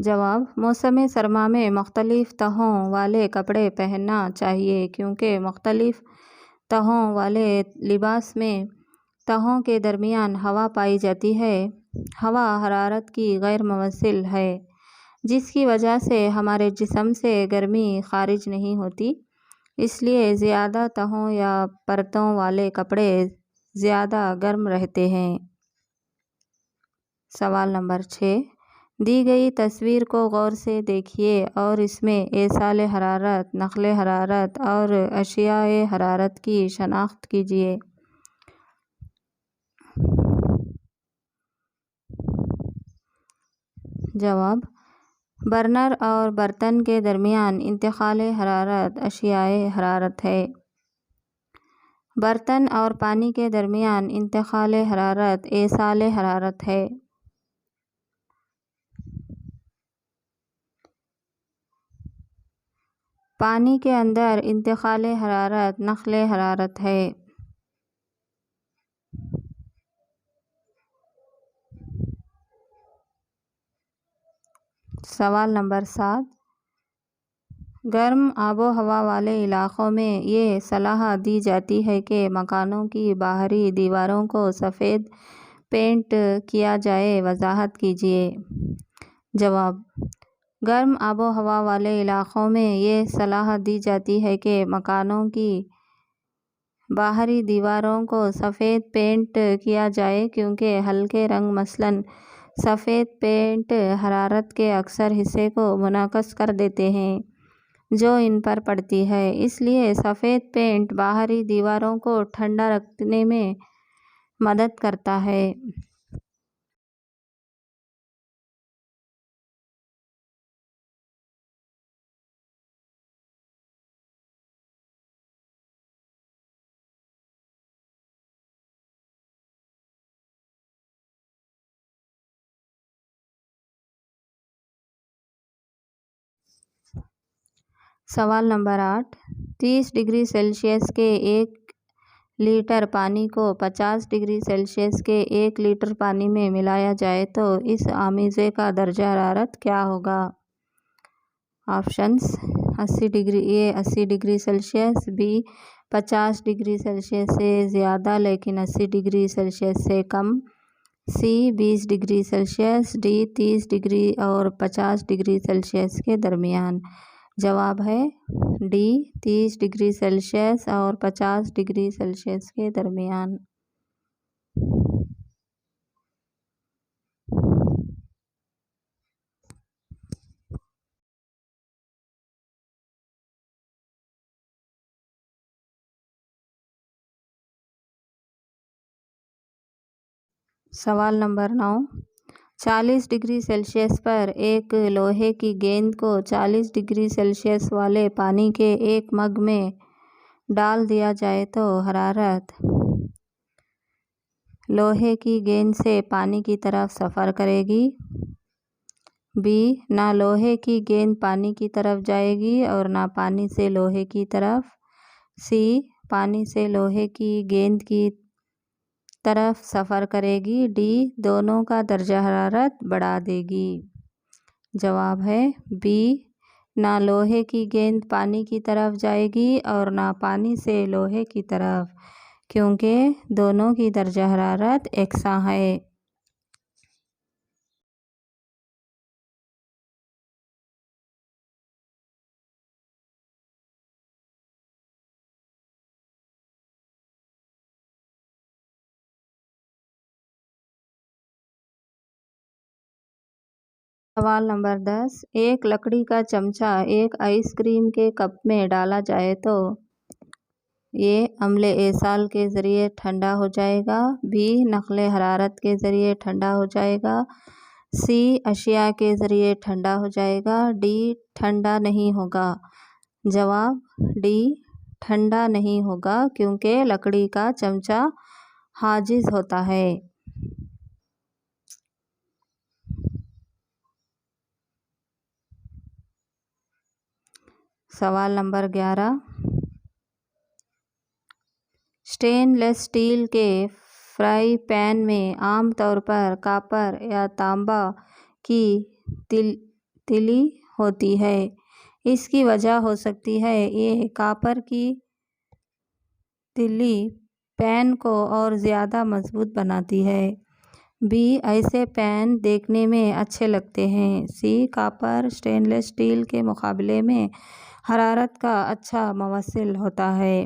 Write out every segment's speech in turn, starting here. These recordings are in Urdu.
جواب: موسم سرما میں مختلف تہوں والے کپڑے پہننا چاہیے کیونکہ مختلف تہوں والے لباس میں تہوں کے درمیان ہوا پائی جاتی ہے۔ ہوا حرارت کی غیر ممثل ہے، جس کی وجہ سے ہمارے جسم سے گرمی خارج نہیں ہوتی، اس لیے زیادہ تہوں یا پرتوں والے کپڑے زیادہ گرم رہتے ہیں۔ سوال نمبر 6، دی گئی تصویر کو غور سے دیکھیے اور اس میں ایصال حرارت، نقل حرارت اور اشعاع حرارت کی شناخت کیجیے۔ جواب: برنر اور برتن کے درمیان انتقال حرارت اشعاع حرارت ہے۔ برتن اور پانی کے درمیان انتقال حرارت ایصال حرارت ہے۔ پانی کے اندر انتقال حرارت نقل حرارت ہے۔ سوال نمبر 7، گرم آب و ہوا والے علاقوں میں یہ صلاح دی جاتی ہے کہ مکانوں کی باہری دیواروں کو سفید پینٹ کیا جائے، وضاحت کیجیے۔ جواب: گرم آب و ہوا والے علاقوں میں یہ صلاح دی جاتی ہے کہ مکانوں کی باہری دیواروں کو سفید پینٹ کیا جائے کیونکہ ہلکے رنگ مثلاً سفید پینٹ حرارت کے اکثر حصے کو منعکس کر دیتے ہیں جو ان پر پڑتی ہے، اس لیے سفید پینٹ باہری دیواروں کو ٹھنڈا رکھنے میں مدد کرتا ہے۔ سوال نمبر 8، 30 ڈگری سیلسیس کے 1 لیٹر پانی کو 50 ڈگری سیلسیس کے 1 لیٹر پانی میں ملایا جائے تو اس آمیزے کا درجہ حرارت کیا ہوگا؟ Options: 80 degree, A 80 degree Celsius, B 50 degree Celsius سے زیادہ لیکن 80 ڈگری سیلسیس سے کم، C 20 degree Celsius, D 30 degree اور 50 ڈگری سیلسیس کے درمیان۔ جواب ہے ڈی 30 ڈگری سیلسیس اور 50 ڈگری سیلسیس کے درمیان۔ سوال نمبر 9، 40 ڈگری سیلسیس پر ایک لوہے کی گیند کو 40 ڈگری سیلسیس والے پانی کے ایک مگ میں ڈال دیا جائے تو حرارت لوہے کی گیند سے پانی کی طرف سفر کرے گی، بی نہ لوہے کی گیند پانی کی طرف جائے گی اور نہ پانی سے لوہے کی طرف، سی پانی سے لوہے کی گیند کی طرف سفر کرے گی، ڈی دونوں کا درجہ حرارت بڑھا دے گی۔ جواب ہے بی نہ لوہے کی گیند پانی کی طرف جائے گی اور نہ پانی سے لوہے کی طرف، کیونکہ دونوں کی درجہ حرارت یکساں ہے۔ سوال نمبر 10، ایک لکڑی کا چمچہ ایک آئس کریم کے کپ میں ڈالا جائے تو یہ عمل ایصال کے ذریعے ٹھنڈا ہو جائے گا، بی نقل حرارت کے ذریعے ٹھنڈا ہو جائے گا، سی اشعاع کے ذریعے ٹھنڈا ہو جائے گا، ڈی ٹھنڈا نہیں ہوگا۔ جواب ڈی ٹھنڈا نہیں ہوگا کیونکہ لکڑی کا چمچہ حاجز ہوتا ہے۔ سوال نمبر 11، سٹین لیس اسٹیل کے فرائی پین میں عام طور پر کاپر یا تانبا کی تلی ہوتی ہے۔ اس کی وجہ ہو سکتی ہے یہ کاپر کی تلی پین کو اور زیادہ مضبوط بناتی ہے۔ بی ایسے پین دیکھنے میں اچھے لگتے ہیں۔ سی کاپر اسٹین لیس اسٹیل کے مقابلے میں حرارت کا اچھا موصل ہوتا ہے۔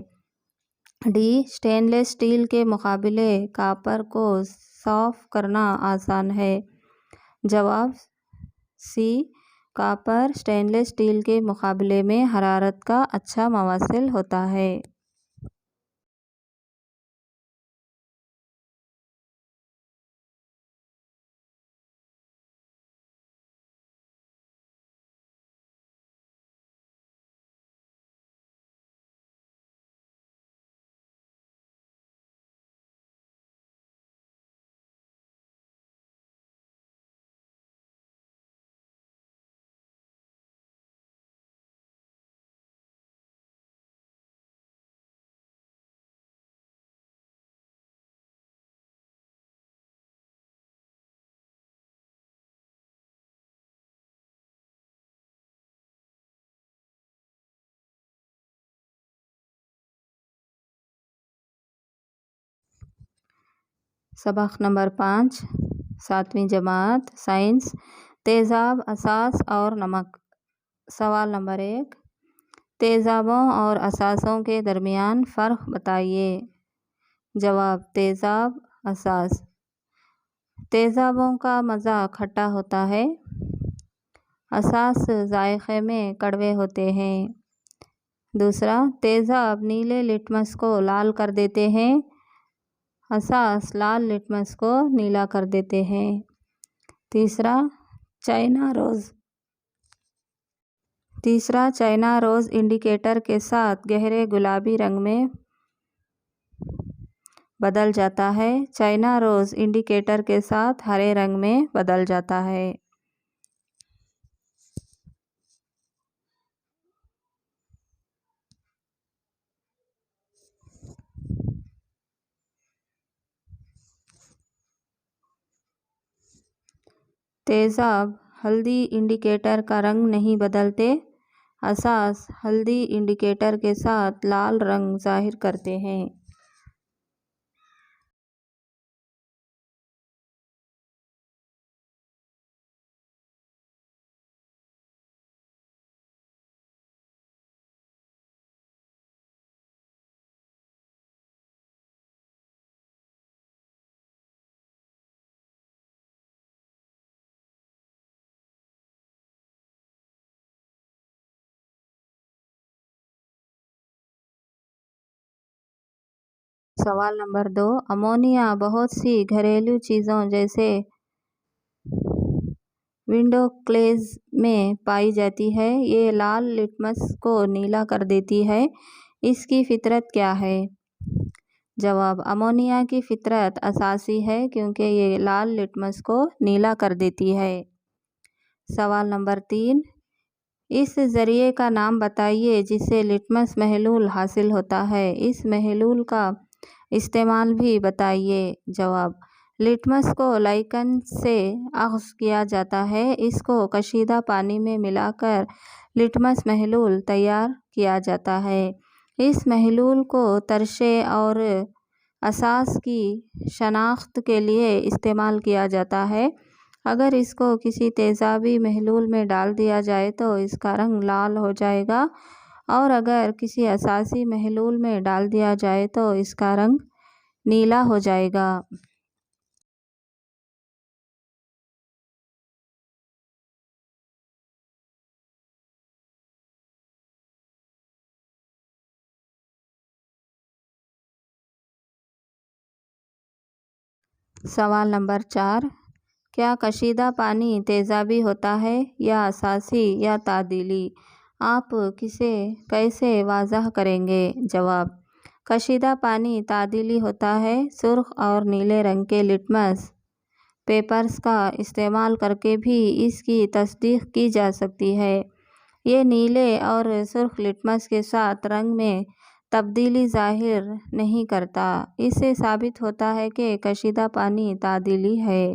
ڈی اسٹین لیس اسٹیل کے مقابلے کاپر کو صاف کرنا آسان ہے۔ جواب سی کاپر اسٹین لیس اسٹیل کے مقابلے میں حرارت کا اچھا موصل ہوتا ہے۔ سبق نمبر 5 7ویں جماعت سائنس تیزاب اساس اور نمک۔ سوال نمبر 1 تیزابوں اور اساسوں کے درمیان فرق بتائیے۔ جواب تیزاب اساس تیزابوں کا مزہ کھٹا ہوتا ہے، اساس ذائقے میں کڑوے ہوتے ہیں۔ دوسرا تیزاب نیلے لٹمس کو لال کر دیتے ہیں، اساس لال لٹمس کو نیلا کر دیتے ہیں۔ تیسرا چائنا روز انڈیکیٹر کے ساتھ گہرے گلابی رنگ میں بدل جاتا ہے، چائنا روز انڈیکیٹر کے ساتھ ہرے رنگ میں بدل جاتا ہے۔ تیزاب ہلدی انڈیکیٹر کا رنگ نہیں بدلتے، اساس ہلدی انڈیکیٹر کے ساتھ لال رنگ ظاہر کرتے ہیں۔ سوال نمبر 2 امونیا بہت سی گھریلو چیزوں جیسے ونڈو گلیز میں پائی جاتی ہے، یہ لال لٹمس کو نیلا کر دیتی ہے، اس کی فطرت کیا ہے؟ جواب امونیا کی فطرت اساسی ہے کیونکہ یہ لال لٹمس کو نیلا کر دیتی ہے۔ سوال نمبر 3 اس ذریعے کا نام بتائیے جس سے لٹمس محلول حاصل ہوتا ہے، اس محلول کا استعمال بھی بتائیے۔ جواب لٹمس کو لائکن سے اخذ کیا جاتا ہے، اس کو کشیدہ پانی میں ملا کر لٹمس محلول تیار کیا جاتا ہے۔ اس محلول کو ترشے اور اساس کی شناخت کے لیے استعمال کیا جاتا ہے۔ اگر اس کو کسی تیزابی محلول میں ڈال دیا جائے تو اس کا رنگ لال ہو جائے گا اور اگر کسی اساسی محلول میں ڈال دیا جائے تو اس کا رنگ نیلا ہو جائے گا۔ سوال نمبر 4 کیا کشیدہ پانی تیزابی ہوتا ہے یا اساسی یا تعدیلی؟ آپ کیسے واضح کریں گے؟ جواب کشیدہ پانی تعدیلی ہوتا ہے، سرخ اور نیلے رنگ کے لٹمس پیپرز کا استعمال کر کے بھی اس کی تصدیق کی جا سکتی ہے۔ یہ نیلے اور سرخ لٹمس کے ساتھ رنگ میں تبدیلی ظاہر نہیں کرتا، اس سے ثابت ہوتا ہے کہ کشیدہ پانی تعدیلی ہے۔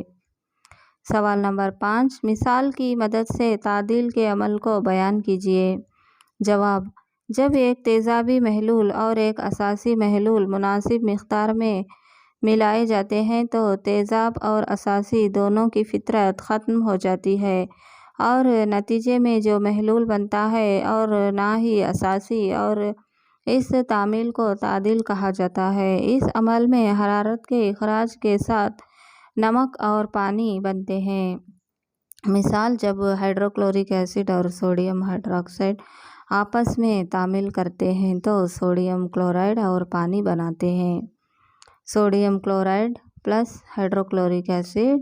سوال نمبر 5، مثال کی مدد سے تعدیل کے عمل کو بیان کیجیے۔ جواب: جب ایک تیزابی محلول اور ایک اساسی محلول مناسب مقدار میں ملائے جاتے ہیں تو تیزاب اور اساسی دونوں کی فطرت ختم ہو جاتی ہے اور نتیجے میں جو محلول بنتا ہے اور نہ ہی اساسی، اور اس تعمیل کو تعدیل کہا جاتا ہے۔ اس عمل میں حرارت کے اخراج کے ساتھ نمک اور پانی بنتے ہیں۔ مثال: جب ہائیڈروکلورک ایسڈ اور سوڈیم ہائیڈروکسائڈ آپس میں تعمیل کرتے ہیں تو سوڈیم کلورائڈ اور پانی بناتے ہیں۔ Sodium chloride plus hydrochloric acid,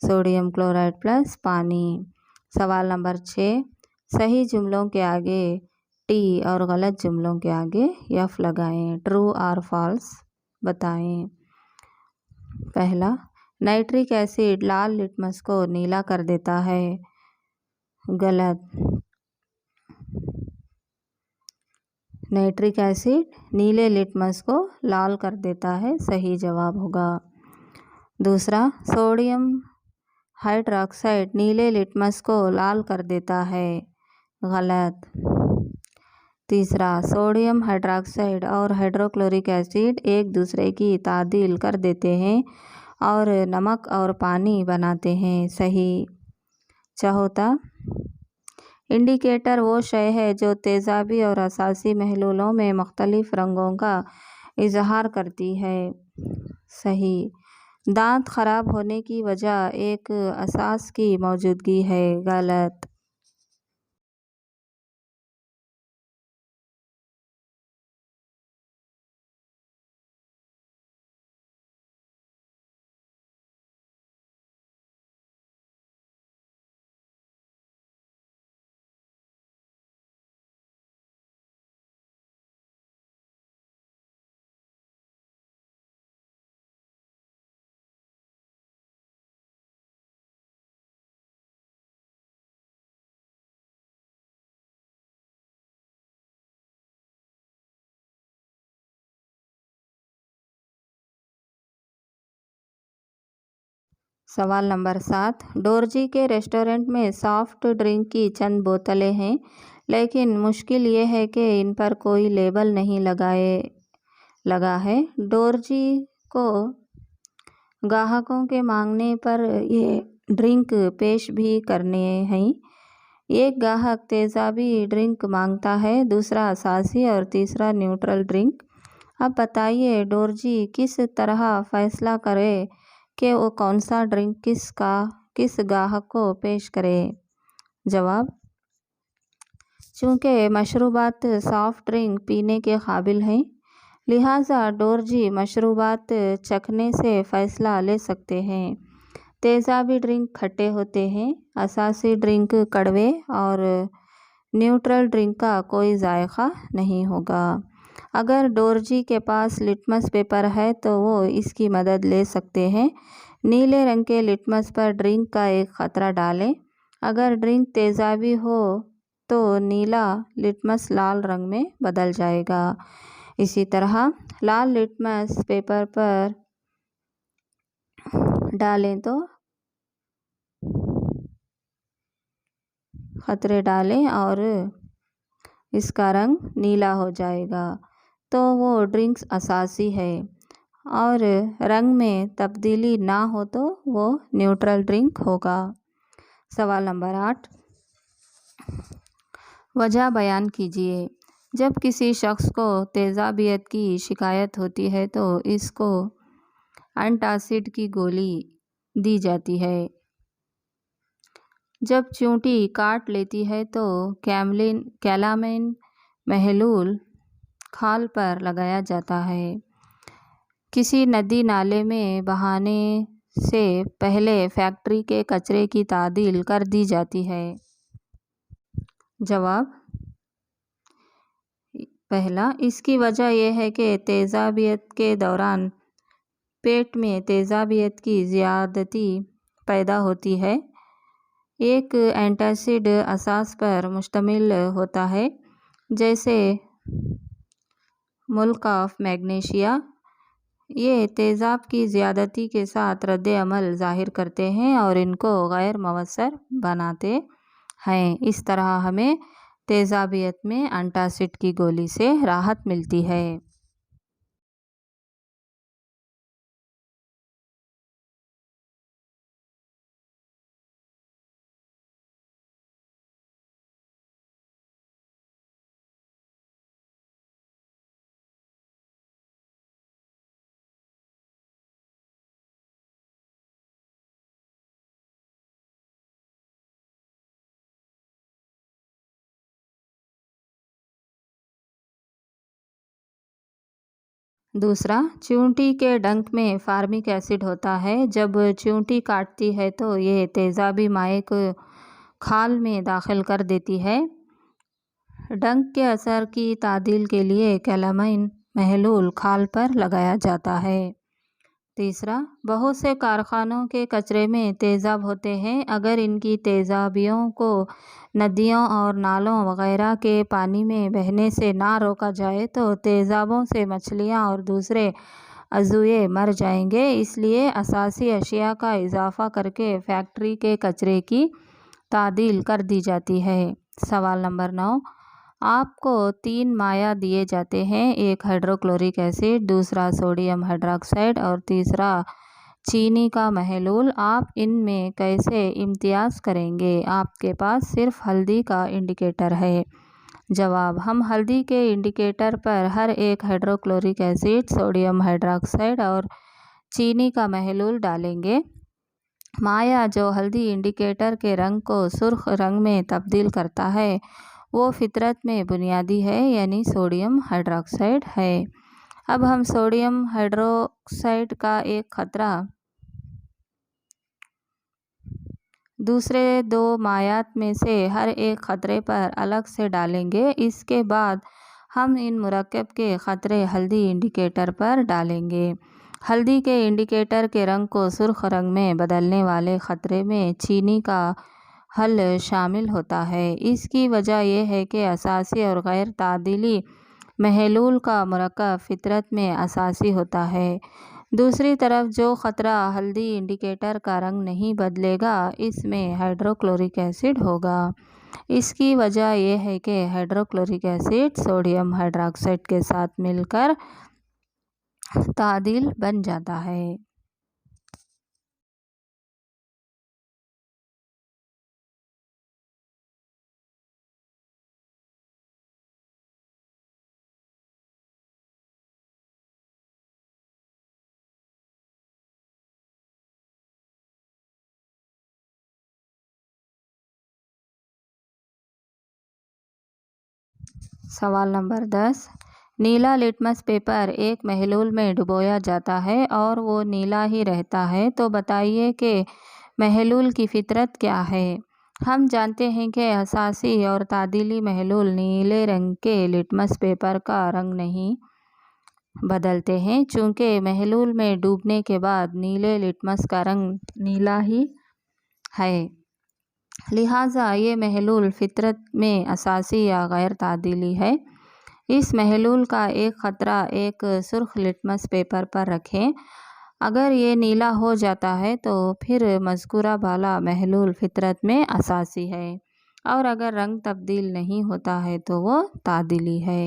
sodium chloride plus پانی۔ سوال نمبر 6، صحیح جملوں کے آگے ٹی اور غلط جملوں کے آگے ایف لگائیں۔ ٹرو اور فالس بتائیں۔ پہلا، نائٹرک ایسڈ لال لٹمس کو نیلا کر دیتا ہے۔ غلط۔ نائٹرک ایسڈ نیلے لٹمس کو لال کر دیتا ہے، صحیح جواب ہوگا۔ دوسرا، سوڈیم ہائیڈروکسائڈ نیلے لٹمس کو لال کر دیتا ہے۔ غلط۔ تیسرا، سوڈیم ہائیڈروکسائڈ اور ہائیڈروکلورک ایسڈ ایک دوسرے کی تعدیل کر دیتے ہیں اور نمک اور پانی بناتے ہیں، صحیح۔ چوتھا، انڈیکیٹر وہ شے ہے جو تیزابی اور اساسی محلولوں میں مختلف رنگوں کا اظہار کرتی ہے، صحیح۔ دانت خراب ہونے کی وجہ ایک اساس کی موجودگی ہے، غلط۔ سوال نمبر 7، ڈورجی کے ریسٹورنٹ میں سافٹ ڈرنک کی چند بوتلیں ہیں، لیکن مشکل یہ ہے کہ ان پر کوئی لیبل نہیں لگا ہے۔ ڈورجی کو گاہکوں کے مانگنے پر یہ ڈرنک پیش بھی کرنے ہیں۔ ایک گاہک تیزابی ڈرنک مانگتا ہے، دوسرا اساسی اور تیسرا نیوٹرل ڈرنک۔ اب بتائیے ڈورجی کس طرح فیصلہ کرے کہ وہ کون سا ڈرنک کس گاہک کو پیش کرے؟ جواب: چونکہ مشروبات سافٹ ڈرنک پینے کے قابل ہیں، لہٰذا ڈورجی مشروبات چکھنے سے فیصلہ لے سکتے ہیں۔ تیزابی ڈرنک کھٹے ہوتے ہیں، اساسی ڈرنک کڑوے اور نیوٹرل ڈرنک کا کوئی ذائقہ نہیں ہوگا۔ اگر ڈورجی کے پاس لٹمس پیپر ہے تو وہ اس کی مدد لے سکتے ہیں۔ نیلے رنگ کے لٹمس پر ڈرنک کا ایک قطرہ ڈالیں۔ اگر ڈرنک تیزابی ہو تو نیلا لٹمس لال رنگ میں بدل جائے گا۔ اسی طرح لال لٹمس پیپر پر ڈالیں تو قطرے ڈالیں اور اس کا رنگ نیلا ہو جائے گا تو وہ ڈرنک اساسی ہے، اور رنگ میں تبدیلی نہ ہو تو وہ نیوٹرل ڈرنک ہوگا۔ سوال نمبر 8، وجہ بیان کیجیے۔ جب کسی شخص کو تیزابیت کی شکایت ہوتی ہے تو اس کو اینٹاسڈ کی گولی دی جاتی ہے۔ جب چیونٹی کاٹ لیتی ہے تو کیلامین محلول کھال پر لگایا جاتا ہے۔ کسی ندی نالے میں بہانے سے پہلے فیکٹری کے کچرے کی تعدیل کر دی جاتی ہے۔ جواب: پہلا، اس کی وجہ یہ ہے کہ تیزابیت کے دوران پیٹ میں تیزابیت کی زیادتی پیدا ہوتی ہے۔ ایک اینٹاسڈ اساس پر مشتمل ہوتا ہے، جیسے ملک آف میگنیشیا، یہ تیزاب کی زیادتی کے ساتھ رد عمل ظاہر کرتے ہیں اور ان کو غیر مؤثر بناتے ہیں۔ اس طرح ہمیں تیزابیت میں انٹاسڈ کی گولی سے راحت ملتی ہے۔ دوسرا، چیونٹی کے ڈنک میں فارمک ایسڈ ہوتا ہے۔ جب چیونٹی کاٹتی ہے تو یہ تیزابی مائع کو کھال میں داخل کر دیتی ہے۔ ڈنک کے اثر کی تعدیل کے لیے کیلامائن محلول کھال پر لگایا جاتا ہے۔ تیسرا، بہت سے کارخانوں کے کچرے میں تیزاب ہوتے ہیں۔ اگر ان کی تیزابیوں کو ندیوں اور نالوں وغیرہ کے پانی میں بہنے سے نہ روکا جائے تو تیزابوں سے مچھلیاں اور دوسرے عضوے مر جائیں گے۔ اس لیے اساسی اشیاء کا اضافہ کرکے فیکٹری کے کچرے کی تعدیل کر دی جاتی ہے۔ سوال نمبر 9، آپ کو 3 مائع دیے جاتے ہیں، ایک ہائیڈروکلورک ایسڈ، دوسرا سوڈیم ہائیڈرآکسائڈ اور تیسرا چینی کا محلول۔ آپ ان میں کیسے امتیاز کریں گے؟ آپ کے پاس صرف ہلدی کا انڈیکیٹر ہے۔ جواب: ہم ہلدی کے انڈیکیٹر پر ہر ایک ہائیڈروکلورک ایسڈ، سوڈیم ہائیڈرآکسائڈ اور چینی کا محلول ڈالیں گے۔ مائع جو ہلدی انڈیکیٹر کے رنگ کو سرخ رنگ میں تبدیل کرتا ہے وہ فطرت میں بنیادی ہے، یعنی سوڈیم ہائیڈرآکسائڈ ہے۔ اب ہم سوڈیم ہائیڈروکسائڈ کا ایک قطرہ دوسرے 2 مائعات میں سے ہر ایک قطرے پر الگ سے ڈالیں گے۔ اس کے بعد ہم ان مرکب کے قطرے ہلدی انڈیکیٹر پر ڈالیں گے۔ ہلدی کے انڈیکیٹر کے رنگ کو سرخ رنگ میں بدلنے والے قطرے میں چینی کا حل شامل ہوتا ہے۔ اس کی وجہ یہ ہے کہ اساسی اور غیر تعدیلی محلول کا مرکب فطرت میں اساسی ہوتا ہے۔ دوسری طرف جو قطرہ ہلدی انڈیکیٹر کا رنگ نہیں بدلے گا اس میں ہائیڈروکلورک ایسڈ ہوگا۔ اس کی وجہ یہ ہے کہ ہائیڈروکلورک ایسڈ سوڈیم ہائیڈرآکسائڈ کے ساتھ مل کر تعدیل بن جاتا ہے۔ سوال نمبر 10، نیلا لٹمس پیپر ایک محلول میں ڈبویا جاتا ہے اور وہ نیلا ہی رہتا ہے، تو بتائیے کہ محلول کی فطرت کیا ہے؟ ہم جانتے ہیں کہ اساسی اور تعدیلی محلول نیلے رنگ کے لٹمس پیپر کا رنگ نہیں بدلتے ہیں۔ چونکہ محلول میں ڈوبنے کے بعد نیلے لٹمس کا رنگ نیلا ہی ہے، لہٰذا یہ محلول فطرت میں اساسی یا غیر تعدیلی ہے۔ اس محلول کا ایک قطرہ ایک سرخ لٹمس پیپر پر رکھیں۔ اگر یہ نیلا ہو جاتا ہے تو پھر مذکورہ بالا محلول فطرت میں اساسی ہے، اور اگر رنگ تبدیل نہیں ہوتا ہے تو وہ تعدیلی ہے۔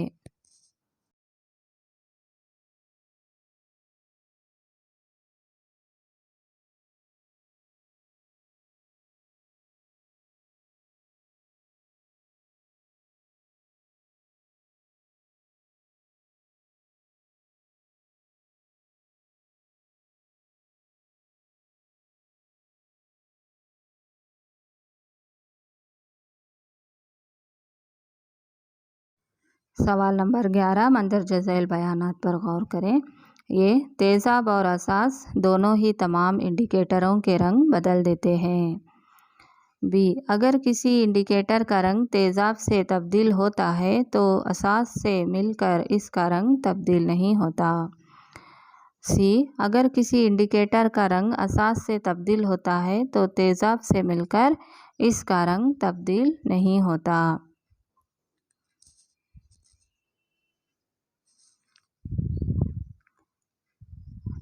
سوال نمبر 11، مندرجہ ذیل بیانات پر غور کریں۔ یہ تیزاب اور اساس دونوں ہی تمام انڈیکیٹروں کے رنگ بدل دیتے ہیں۔ بی، اگر کسی انڈیکیٹر کا رنگ تیزاب سے تبدیل ہوتا ہے تو اساس سے مل کر اس کا رنگ تبدیل نہیں ہوتا۔ سی، اگر کسی انڈیکیٹر کا رنگ اساس سے تبدیل ہوتا ہے تو تیزاب سے مل کر اس کا رنگ تبدیل نہیں ہوتا۔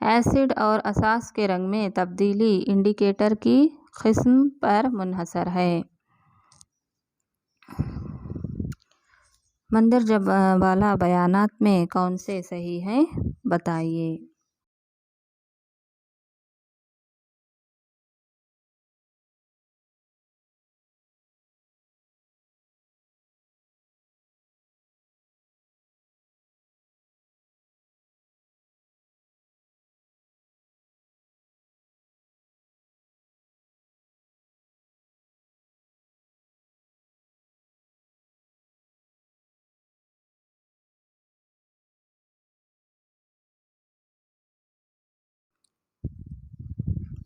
ایسڈ اور اساس کے رنگ میں تبدیلی انڈیکیٹر کی قسم پر منحصر ہے۔ مندرجہ بالا بیانات میں کون سے صحیح ہیں بتائیے۔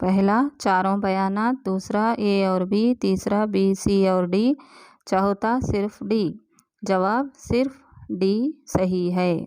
پہلا چاروں بیانات، دوسرا اے اور بی، تیسرا بی، سی اور ڈی، چوتھا صرف ڈی۔ جواب صرف ڈی صحیح ہے۔